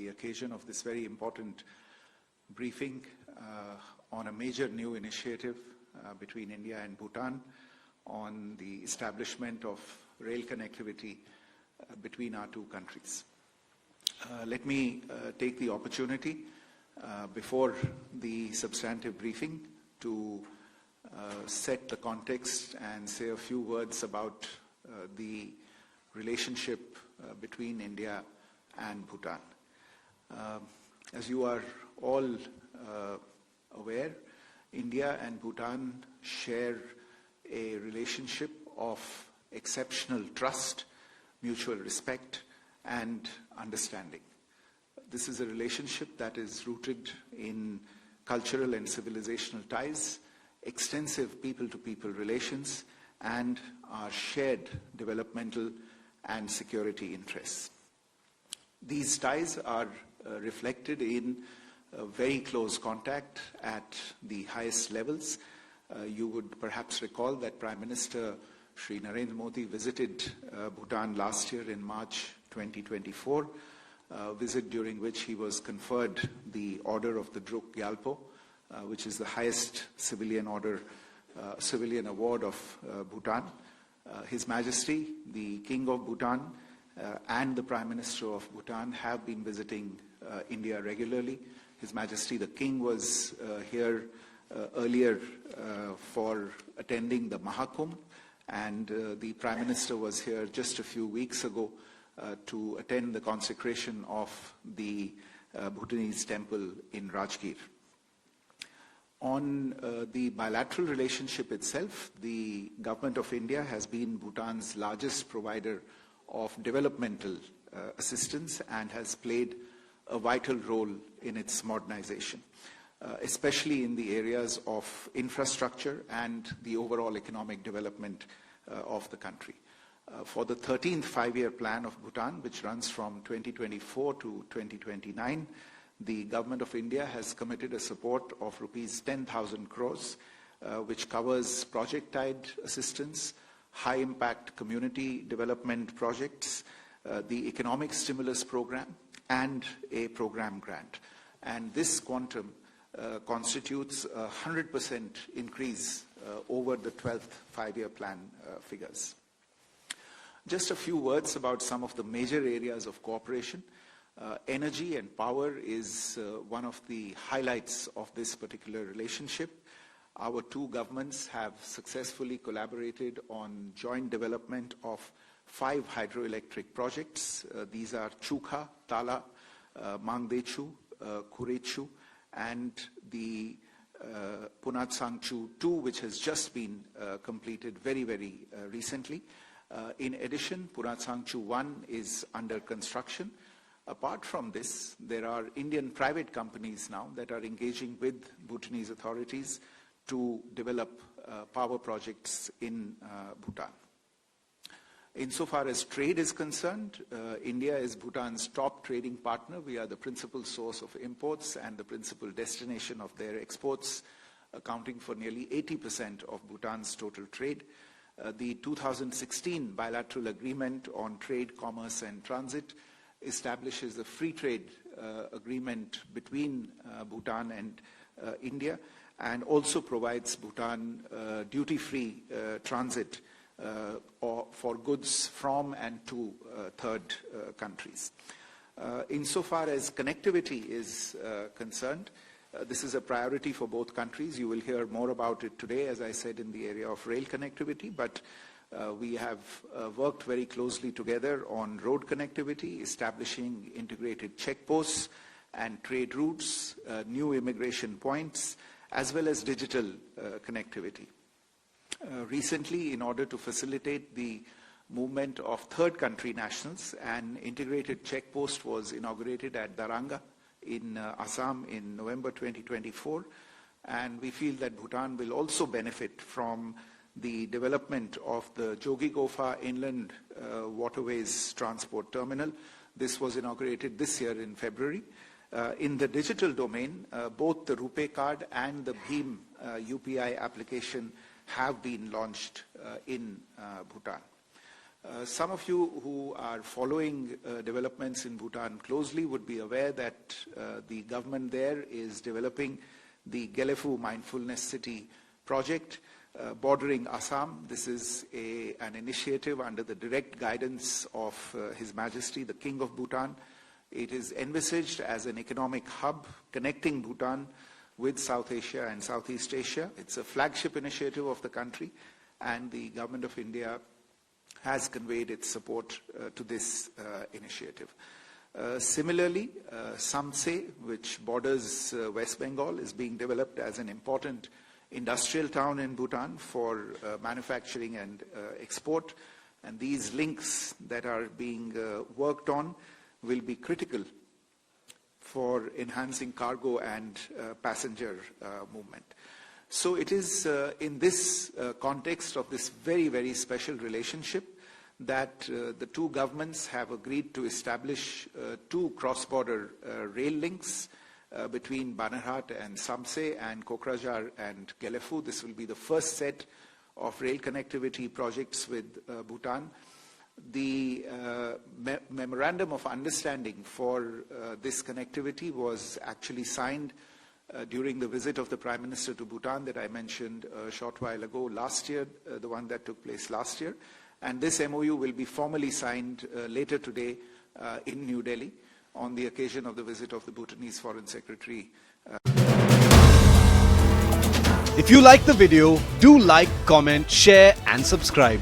the occasion of this very important briefing on a major new initiative between India and Bhutan on the establishment of rail connectivity between our two countries. Let me take the opportunity before the substantive briefing to set the context and say a few words about the relationship between India and Bhutan. As you are all aware, India and Bhutan share a relationship of exceptional trust, mutual respect, and understanding. This is a relationship that is rooted in cultural and civilizational ties, extensive people-to-people relations, and our shared developmental and security interests. These ties are reflected in very close contact at the highest levels. You would perhaps recall that Prime Minister Shri Narendra Modi visited Bhutan last year in March 2024, a visit during which he was conferred the Order of the Druk Gyalpo, which is the highest civilian award of Bhutan. His Majesty, the King of Bhutan, and the Prime Minister of Bhutan have been visiting India regularly. His Majesty the King was here earlier for attending the Mahakumbh, and the Prime Minister was here just a few weeks ago to attend the consecration of the Bhutanese temple in Rajgir. On the bilateral relationship itself, the Government of India has been Bhutan's largest provider of developmental assistance and has played a vital role in its modernization, especially in the areas of infrastructure and the overall economic development of the country. For the 13th five-year plan of Bhutan, which runs from 2024 to 2029, the Government of India has committed a support of rupees 10,000 crores, which covers project-tied assistance, high-impact community development projects, the economic stimulus program, and a program grant. And this quantum constitutes a 100% increase over the 12th five-year plan figures. Just a few words about some of the major areas of cooperation. Energy and power is one of the highlights of this particular relationship. Our two governments have successfully collaborated on joint development of 5 hydroelectric projects. These are Chukha, Tala, Mangdechu, Kurechu, and the Punatsangchu 2, which has just been completed very, very recently. In addition, Punatsangchu 1 is under construction. Apart from this, there are Indian private companies now that are engaging with Bhutanese authorities to develop power projects in Bhutan. Insofar as trade is concerned, India is Bhutan's top trading partner. We are the principal source of imports and the principal destination of their exports, accounting for nearly 80% of Bhutan's total trade. The 2016 bilateral agreement on trade, commerce, and transit establishes a free trade agreement between Bhutan and India, and also provides Bhutan duty-free transit for goods from and to third countries. Insofar as connectivity is concerned, this is a priority for both countries. You will hear more about it today, as I said, in the area of rail connectivity, but we have worked very closely together on road connectivity, establishing integrated checkposts and trade routes, new immigration points, as well as digital connectivity. Recently, in order to facilitate the movement of third country nationals, an integrated checkpost was inaugurated at Daranga in Assam in November 2024, and we feel that Bhutan will also benefit from the development of the Jogi-Gofa Inland Waterways Transport Terminal. This was inaugurated this year in February. In the digital domain, both the RuPay card and the Bhim UPI application have been launched in Bhutan. Some of you who are following developments in Bhutan closely would be aware that the government there is developing the Gelefu Mindfulness City project bordering Assam. This is an initiative under the direct guidance of His Majesty, the King of Bhutan. It is envisaged as an economic hub connecting Bhutan with South Asia and Southeast Asia. It's a flagship initiative of the country, and the Government of India has conveyed its support to this initiative. Similarly, Samse, which borders West Bengal, is being developed as an important industrial town in Bhutan for manufacturing and export. And these links that are being worked on will be critical for enhancing cargo and passenger movement. So it is in this context of this very, very special relationship that the two governments have agreed to establish two cross-border rail links between Banarhat and Samse and Kokrajhar and Gelefu. This will be the first set of rail connectivity projects with Bhutan. The memorandum of understanding for this connectivity was actually signed during the visit of the Prime Minister to Bhutan that I mentioned a short while ago last year, the one that took place last year. And this MOU will be formally signed later today in New Delhi on the occasion of the visit of the Bhutanese Foreign Secretary. If you like the video, do like, comment, share and subscribe.